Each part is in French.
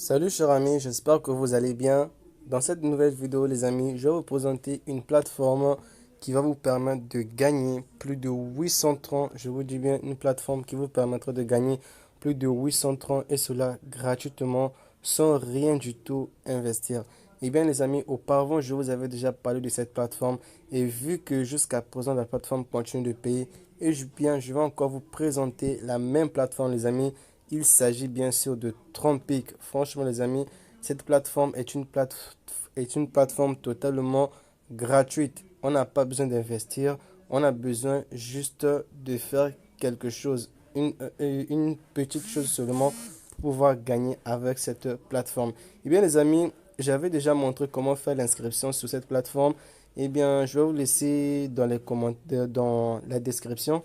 Salut chers amis, j'espère que vous allez bien. Dans cette nouvelle vidéo les amis, je vais vous présenter une plateforme qui va vous permettre de gagner plus de 830, je vous dis bien une plateforme qui vous permettra de gagner plus de 830 et cela gratuitement sans rien du tout investir. Eh bien les amis, auparavant je vous avais déjà parlé de cette plateforme et vu que jusqu'à présent la plateforme continue de payer je vais encore vous présenter la même plateforme les amis. Il s'agit bien sûr de Trompic. Franchement, les amis, cette plateforme est une plateforme totalement gratuite. On n'a pas besoin d'investir. On a besoin juste de faire quelque chose, une petite chose seulement pour pouvoir gagner avec cette plateforme. Eh bien, les amis, j'avais déjà montré comment faire l'inscription sur cette plateforme. Eh bien, je vais vous laisser dans les commentaires, dans la description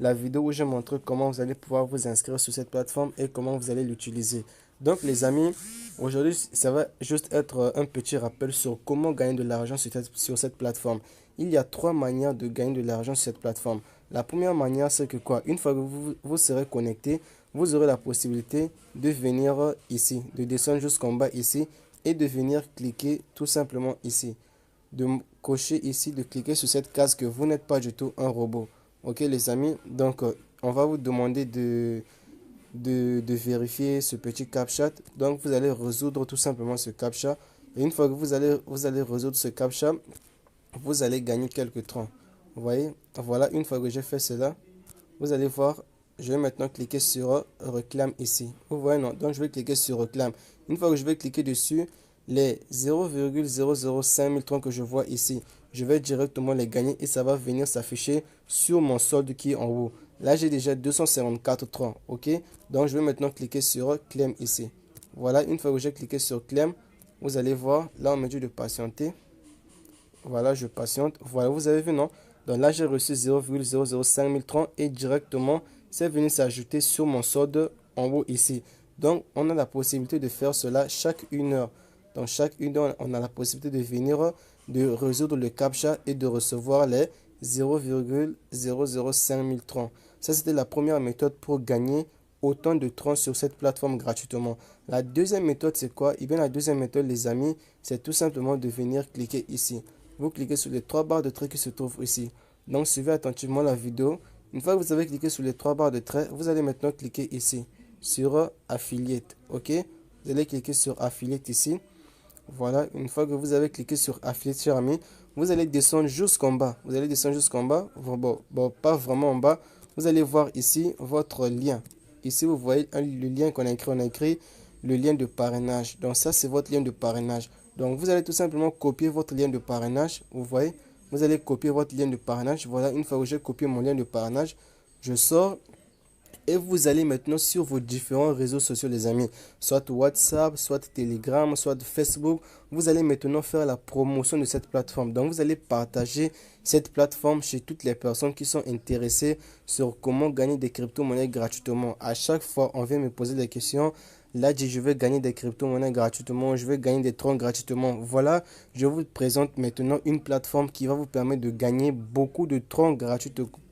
la vidéo où je montre comment vous allez pouvoir vous inscrire sur cette plateforme et comment vous allez l'utiliser. Donc les amis, aujourd'hui ça va juste être un petit rappel sur comment gagner de l'argent sur cette plateforme. Il y a trois manières de gagner de l'argent sur cette plateforme. La première manière c'est que quoi? Une fois que vous serez connecté, vous aurez la possibilité de venir ici, de descendre jusqu'en bas ici et de venir cliquer tout simplement ici. De cocher ici, de cliquer sur cette case que vous n'êtes pas du tout un robot. Ok les amis, donc on va vous demander de vérifier ce petit CAPTCHA. Donc vous allez résoudre tout simplement ce CAPTCHA. Et une fois que vous allez résoudre ce CAPTCHA, vous allez gagner quelques troncs. Vous voyez, voilà, une fois que j'ai fait cela, vous allez voir, je vais maintenant cliquer sur réclame ici. Vous voyez, non, donc je vais cliquer sur réclame. Une fois que je vais cliquer dessus, les 0,005 000 troncs que je vois ici, je vais directement les gagner et ça va venir s'afficher sur mon solde qui est en haut. Là, j'ai déjà 254 troncs, ok? Donc, je vais maintenant cliquer sur claim ici. Voilà, une fois que j'ai cliqué sur claim, vous allez voir, là, on me dit de patienter. Voilà, je patiente. Voilà, vous avez vu, non? Donc là, j'ai reçu 0,005 000 troncs et directement, c'est venu s'ajouter sur mon solde en haut ici. Donc, on a la possibilité de faire cela chaque une heure. Donc, chaque une heure, on a la possibilité de venir, de résoudre le CAPTCHA et de recevoir les 0,005 000 troncs. Ça, c'était la première méthode pour gagner autant de troncs sur cette plateforme gratuitement. La deuxième méthode, c'est quoi? Eh bien, la deuxième méthode, les amis, c'est tout simplement de venir cliquer ici. Vous cliquez sur les trois barres de traits qui se trouvent ici. Donc, suivez attentivement la vidéo. Une fois que vous avez cliqué sur les trois barres de traits, vous allez maintenant cliquer ici sur Affiliate. Ok? Vous allez cliquer sur Affiliate ici. Voilà, une fois que vous avez cliqué sur Affiliate, cher ami, vous allez descendre jusqu'en bas. Vous allez descendre jusqu'en bas. Bon, pas vraiment en bas. Vous allez voir ici votre lien. Ici, vous voyez le lien qu'on a écrit. On a écrit le lien de parrainage. Donc, ça, c'est votre lien de parrainage. Donc, vous allez tout simplement copier votre lien de parrainage. Vous voyez, vous allez copier votre lien de parrainage. Voilà, une fois que j'ai copié mon lien de parrainage, je sors et vous allez maintenant sur vos différents réseaux sociaux, les amis. Soit WhatsApp, soit Telegram, soit Facebook. Vous allez maintenant faire la promotion de cette plateforme. Donc, vous allez partager cette plateforme chez toutes les personnes qui sont intéressées sur comment gagner des crypto-monnaies gratuitement. À chaque fois, on vient me poser des questions. Là, je vais gagner des crypto-monnaies gratuitement, je vais gagner des troncs gratuitement. Voilà, je vous présente maintenant une plateforme qui va vous permettre de gagner beaucoup de troncs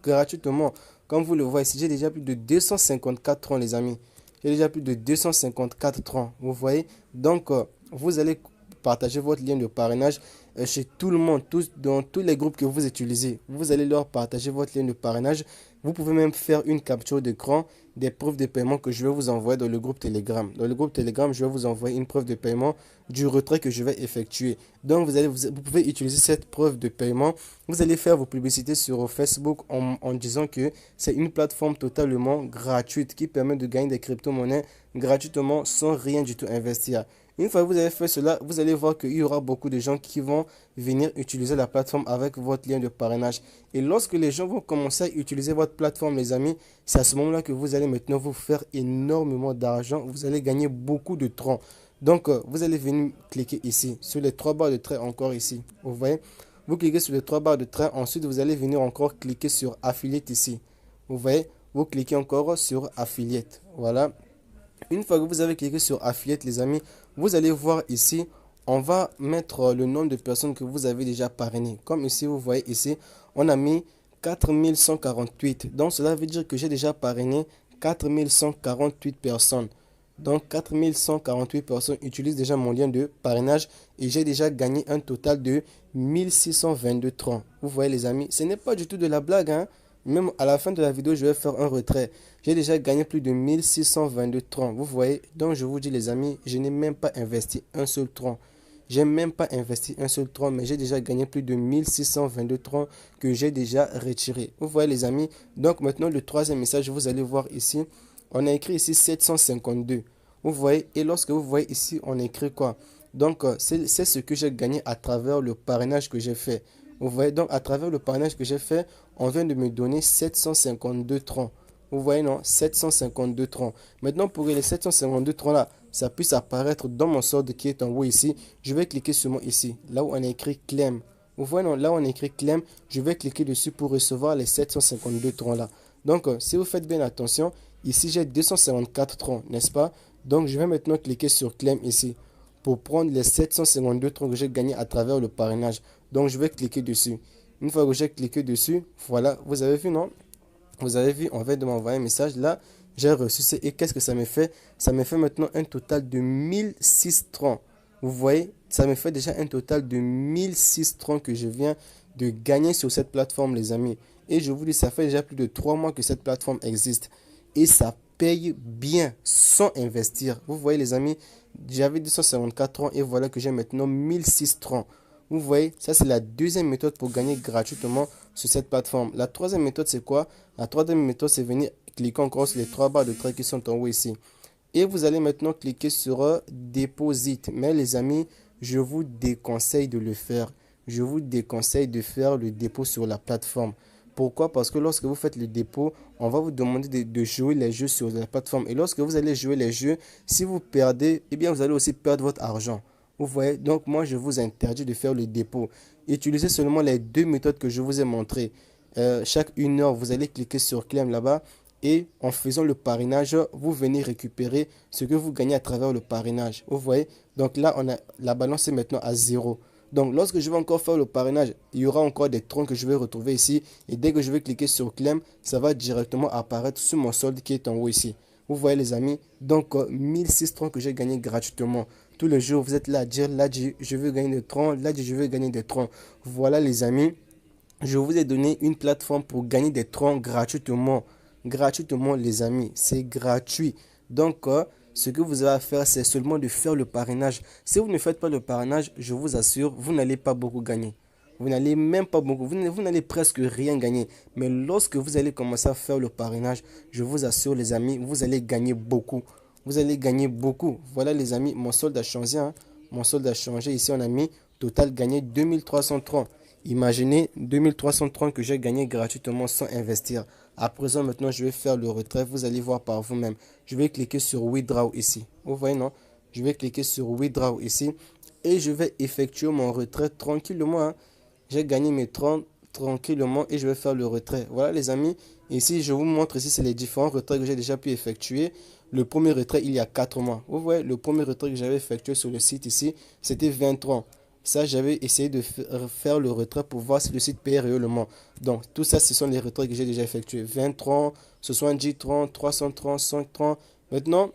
gratuitement. Comme vous le voyez ici, j'ai déjà plus de 254 troncs, les amis. J'ai déjà plus de 254 troncs, vous voyez. Donc, vous allez partager votre lien de parrainage chez tout le monde, dans tous les groupes que vous utilisez. Vous allez leur partager votre lien de parrainage. Vous pouvez même faire une capture d'écran des preuves de paiement que je vais vous envoyer dans le groupe Telegram. Dans le groupe Telegram, je vais vous envoyer une preuve de paiement du retrait que je vais effectuer. Donc, vous pouvez utiliser cette preuve de paiement. Vous allez faire vos publicités sur Facebook en disant que c'est une plateforme totalement gratuite qui permet de gagner des crypto-monnaies gratuitement sans rien du tout investir. Une fois que vous avez fait cela, vous allez voir qu'il y aura beaucoup de gens qui vont venir utiliser la plateforme avec votre lien de parrainage. Et lorsque les gens vont commencer à utiliser votre plateforme, les amis, c'est à ce moment-là que vous allez maintenant vous faire énormément d'argent. Vous allez gagner beaucoup de troncs. Donc, vous allez venir cliquer ici, sur les trois barres de trait encore ici. Vous voyez? Vous cliquez sur les trois barres de trait. Ensuite, vous allez venir encore cliquer sur Affiliate ici. Vous voyez? Vous cliquez encore sur Affiliate. Voilà. Une fois que vous avez cliqué sur Affiliate, les amis, vous allez voir ici, on va mettre le nombre de personnes que vous avez déjà parrainées. Comme ici, vous voyez ici, on a mis 4148. Donc, cela veut dire que j'ai déjà parrainé 4148 personnes. Donc 4148 personnes utilisent déjà mon lien de parrainage et j'ai déjà gagné un total de 1622 troncs. Vous voyez les amis, ce n'est pas du tout de la blague, hein. Même à la fin de la vidéo, je vais faire un retrait. J'ai déjà gagné plus de 1622 troncs. Vous voyez, donc je vous dis les amis, je n'ai même pas investi un seul tronc. J'ai même pas investi un seul tronc, mais j'ai déjà gagné plus de 1622 troncs que j'ai déjà retiré. Vous voyez les amis, donc maintenant le troisième message, vous allez voir ici. On a écrit ici 752. Vous voyez, et lorsque vous voyez ici, on écrit quoi? Donc, c'est ce que j'ai gagné à travers le parrainage que j'ai fait. Vous voyez, donc à travers le parrainage que j'ai fait, on vient de me donner 752 troncs. Vous voyez, non? 752 troncs. Maintenant, pour que les 752 troncs là, ça puisse apparaître dans mon solde qui est en haut ici, je vais cliquer sur ici, là où on a écrit claim. Vous voyez, non? Là où on a écrit claim, je vais cliquer dessus pour recevoir les 752 troncs là. Donc, si vous faites bien attention, ici j'ai 254 troncs, n'est-ce pas? Donc, je vais maintenant cliquer sur claim ici pour prendre les 752 troncs que j'ai gagnés à travers le parrainage. Donc, je vais cliquer dessus. Une fois que j'ai cliqué dessus, voilà, vous avez vu, non? Vous avez vu, on vient de m'envoyer un message. Là, j'ai reçu ça. Et qu'est-ce que ça me fait? Ça me fait maintenant un total de 1006 troncs. Vous voyez, ça me fait déjà un total de 1006 troncs que je viens de gagner sur cette plateforme, les amis. Et je vous dis, ça fait déjà plus de 3 mois que cette plateforme existe. Et ça paye bien sans investir. Vous voyez, les amis, j'avais 254 troncs et voilà que j'ai maintenant 1006 troncs. Vous voyez, ça c'est la deuxième méthode pour gagner gratuitement sur cette plateforme. La troisième méthode, c'est quoi? La troisième méthode, c'est venir cliquer encore sur les trois barres de trait qui sont en haut ici. Et vous allez maintenant cliquer sur Deposit. Mais les amis, je vous déconseille de le faire. Je vous déconseille de faire le dépôt sur la plateforme. Pourquoi? Parce que lorsque vous faites le dépôt, on va vous demander de jouer les jeux sur la plateforme. Et lorsque vous allez jouer les jeux, si vous perdez, eh bien vous allez aussi perdre votre argent. Vous voyez, donc moi je vous interdis de faire le dépôt. Utilisez seulement les deux méthodes que je vous ai montrées. Chaque 1 heure, vous allez cliquer sur Claim là-bas et en faisant le parrainage, vous venez récupérer ce que vous gagnez à travers le parrainage. Vous voyez, donc là, la balance est maintenant à 0. Donc lorsque je vais encore faire le parrainage, il y aura encore des troncs que je vais retrouver ici. Et dès que je vais cliquer sur Claim, ça va directement apparaître sur mon solde qui est en haut ici. Vous voyez les amis, donc 1006 troncs que j'ai gagné gratuitement. Tous les jours, vous êtes là à dire, là je veux gagner des troncs, là je veux gagner des troncs. Voilà les amis, je vous ai donné une plateforme pour gagner des troncs gratuitement. Gratuitement les amis, c'est gratuit. Donc ce que vous avez à faire, c'est seulement de faire le parrainage. Si vous ne faites pas le parrainage, je vous assure, vous n'allez pas beaucoup gagner. Vous n'allez même pas beaucoup, vous n'allez presque rien gagner. Mais lorsque vous allez commencer à faire le parrainage, je vous assure les amis, vous allez gagner beaucoup. Vous allez gagner beaucoup. Voilà les amis, mon solde a changé. Hein. Mon solde a changé. Ici, on a mis total gagné 2330. Imaginez 2330 que j'ai gagné gratuitement sans investir. À présent, maintenant, je vais faire le retrait. Vous allez voir par vous-même. Je vais cliquer sur Withdraw ici. Vous voyez, non? Je vais cliquer sur Withdraw ici. Et je vais effectuer mon retrait tranquillement. Hein. J'ai gagné mes 30 tranquillement et je vais faire le retrait. Voilà les amis. Ici, je vous montre ici, c'est les différents retraits que j'ai déjà pu effectuer. Le premier retrait, il y a 4 mois. Vous voyez, le premier retrait que j'avais effectué sur le site ici, c'était 23. Ça, j'avais essayé de faire le retrait pour voir si le site payait réellement. Donc, tout ça, ce sont les retraits que j'ai déjà effectués. 23, 70 30, 330, 130. Maintenant,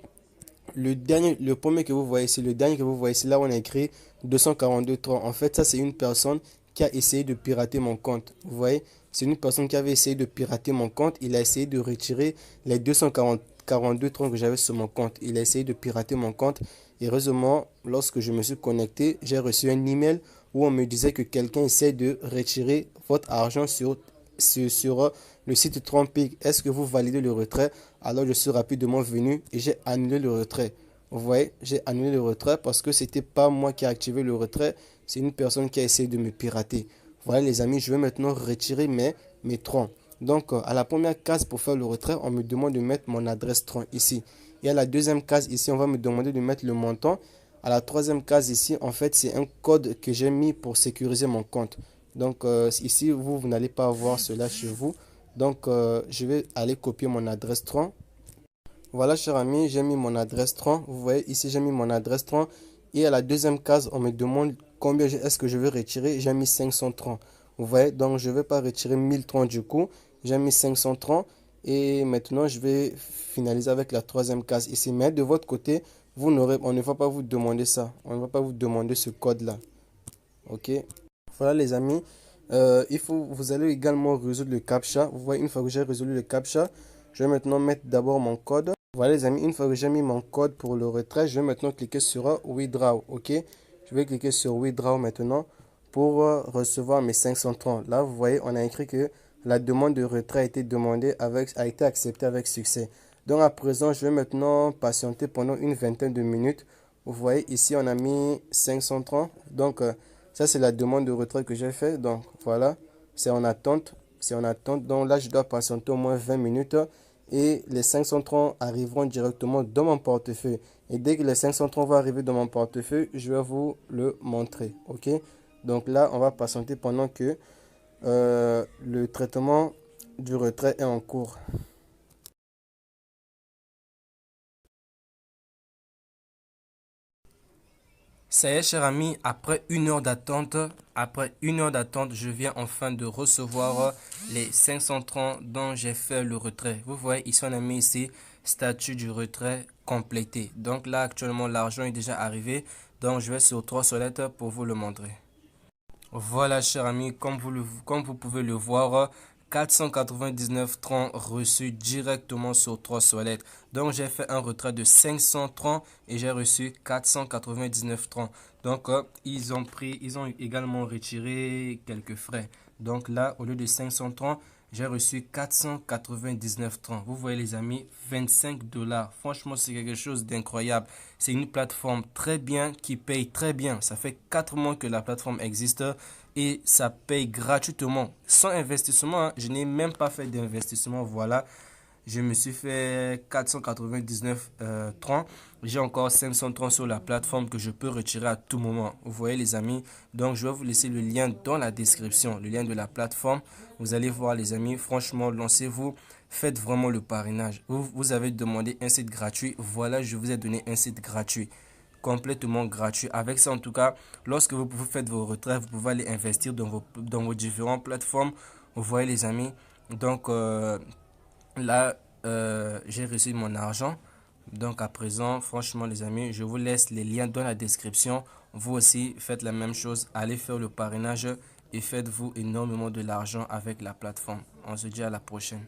le premier que vous voyez ici, le dernier que vous voyez ici, là, on a écrit 242 30. En fait, ça, c'est une personne qui a essayé de pirater mon compte. Vous voyez, c'est une personne qui avait essayé de pirater mon compte. Il a essayé de retirer les 242 troncs que j'avais sur mon compte. Il a essayé de pirater mon compte. Et heureusement, lorsque je me suis connecté, j'ai reçu un email où on me disait que quelqu'un essaie de retirer votre argent sur le site Trompic. Est-ce que vous validez le retrait? Alors je suis rapidement venu et j'ai annulé le retrait. Vous voyez, j'ai annulé le retrait parce que c'était pas moi qui ai activé le retrait. C'est une personne qui a essayé de me pirater. Voilà les amis, je vais maintenant retirer mes troncs. Donc à la première case pour faire le retrait, on me demande de mettre mon adresse tronc ici. Et à la deuxième case ici, on va me demander de mettre le montant. À la troisième case ici, en fait, c'est un code que j'ai mis pour sécuriser mon compte. Donc ici, vous n'allez pas avoir cela chez vous. Donc je vais aller copier mon adresse tronc. Voilà, cher ami, j'ai mis mon adresse tronc. Vous voyez, ici, j'ai mis mon adresse tronc. Et à la deuxième case, on me demande combien est-ce que je veux retirer. J'ai mis 530. Vous voyez, donc je ne vais pas retirer 1030 du coup. J'ai mis 530. Et maintenant, je vais finaliser avec la troisième case ici. Mais de votre côté, on ne va pas vous demander ça. On ne va pas vous demander ce code-là. OK? Voilà les amis. Vous allez également résoudre le CAPTCHA. Vous voyez, une fois que j'ai résolu le CAPTCHA, je vais maintenant mettre d'abord mon code. Voilà les amis, une fois que j'ai mis mon code pour le retrait, je vais maintenant cliquer sur Withdraw. OK? Je vais cliquer sur Withdraw maintenant pour recevoir mes 530. Là, vous voyez, on a écrit que la demande de retrait a été a été acceptée avec succès. Donc à présent, je vais maintenant patienter pendant une vingtaine de minutes. Vous voyez, ici, on a mis 530. Donc, ça, c'est la demande de retrait que j'ai fait. Donc, voilà, c'est en attente. C'est en attente. Donc là, je dois patienter au moins 20 minutes. Et les 530 arriveront directement dans mon portefeuille. Et dès que les 530 vont arriver dans mon portefeuille, je vais vous le montrer. OK? Donc là, on va patienter pendant que le traitement du retrait est en cours. Ça y est, cher ami, après une heure d'attente, je viens enfin de recevoir les 530 dont j'ai fait le retrait. Vous voyez, ici, on a mis ici, statut du retrait complété. Donc là, actuellement, l'argent est déjà arrivé. Donc, je vais sur 3 solettes pour vous le montrer. Voilà, cher ami, comme vous pouvez le voir, 499 francs reçus directement sur 3 solettes. Donc, j'ai fait un retrait de 500 francs et j'ai reçu 499 francs. Donc, ils ont également retiré quelques frais. Donc là, au lieu de 500 francs, j'ai reçu 499 francs. Vous voyez les amis, 25 dollars. Franchement, c'est quelque chose d'incroyable. C'est une plateforme très bien qui paye très bien. Ça fait 4 mois que la plateforme existe et ça paye gratuitement. Sans investissement, hein. Je n'ai même pas fait d'investissement. Voilà. Je me suis fait 499 francs. J'ai encore 500 francs sur la plateforme que je peux retirer à tout moment. Vous voyez les amis. Donc je vais vous laisser le lien dans la description. Le lien de la plateforme. Vous allez voir les amis. Franchement, lancez-vous. Faites vraiment le parrainage. Vous avez demandé un site gratuit. Voilà, je vous ai donné un site gratuit. Complètement gratuit. Avec ça, en tout cas, lorsque vous faites vos retraits, vous pouvez aller investir dans vos différentes plateformes. Vous voyez les amis. Donc, là, j'ai reçu mon argent. Donc à présent, franchement les amis, je vous laisse les liens dans la description. Vous aussi, faites la même chose. Allez faire le parrainage et faites-vous énormément de l'argent avec la plateforme. On se dit à la prochaine.